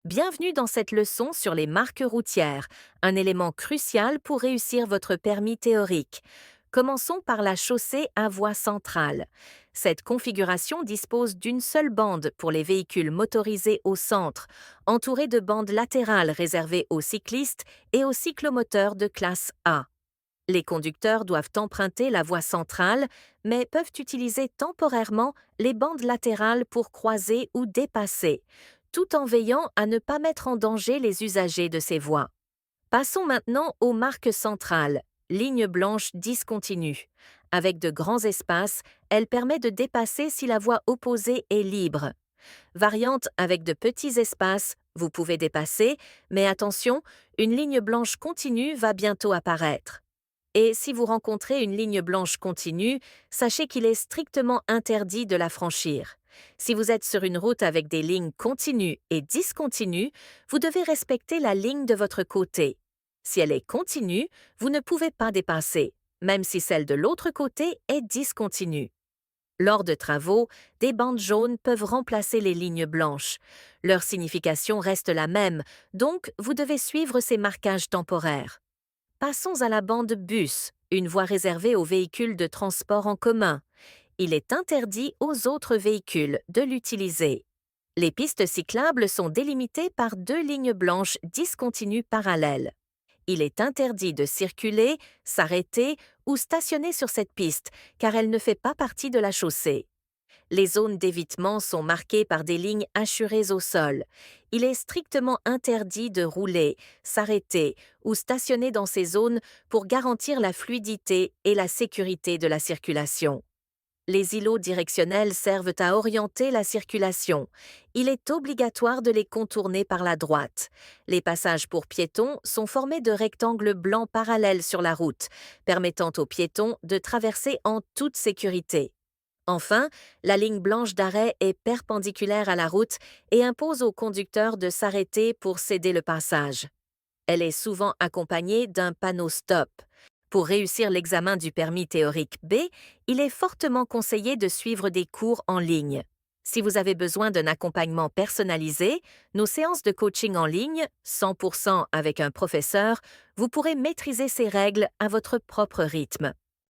Bienvenue dans cette leçon sur les marques routières, un élément crucial pour réussir votre permis théorique. Commençons par la chaussée à voie centrale. Cette configuration dispose d'une seule bande pour les véhicules motorisés au centre, entourée de bandes latérales réservées aux cyclistes et aux cyclomoteurs de classe A. Les conducteurs doivent emprunter la voie centrale, mais peuvent utiliser temporairement les bandes latérales pour croiser ou dépasser, tout en veillant à ne pas mettre en danger les usagers de ces voies. Passons maintenant aux marques centrales. Ligne blanche discontinue. Avec de grands espaces, elle permet de dépasser si la voie opposée est libre. Variante avec de petits espaces, vous pouvez dépasser, mais attention, une ligne blanche continue va bientôt apparaître. Et si vous rencontrez une ligne blanche continue, sachez qu'il est strictement interdit de la franchir. Si vous êtes sur une route avec des lignes continues et discontinues, vous devez respecter la ligne de votre côté. Si elle est continue, vous ne pouvez pas dépasser, même si celle de l'autre côté est discontinue. Lors de travaux, des bandes jaunes peuvent remplacer les lignes blanches. Leur signification reste la même, donc vous devez suivre ces marquages temporaires. Passons à la bande bus, une voie réservée aux véhicules de transport en commun. Il est interdit aux autres véhicules de l'utiliser. Les pistes cyclables sont délimitées par deux lignes blanches discontinues parallèles. Il est interdit de circuler, s'arrêter ou stationner sur cette piste car elle ne fait pas partie de la chaussée. Les zones d'évitement sont marquées par des lignes hachurées au sol. Il est strictement interdit de rouler, s'arrêter ou stationner dans ces zones pour garantir la fluidité et la sécurité de la circulation. Les îlots directionnels servent à orienter la circulation. Il est obligatoire de les contourner par la droite. Les passages pour piétons sont formés de rectangles blancs parallèles sur la route, permettant aux piétons de traverser en toute sécurité. Enfin, la ligne blanche d'arrêt est perpendiculaire à la route et impose au conducteur de s'arrêter pour céder le passage. Elle est souvent accompagnée d'un panneau stop. Pour réussir l'examen du permis théorique B, il est fortement conseillé de suivre des cours en ligne. Si vous avez besoin d'un accompagnement personnalisé, nos séances de coaching en ligne, 100% avec un professeur, vous pourrez maîtriser ces règles à votre propre rythme.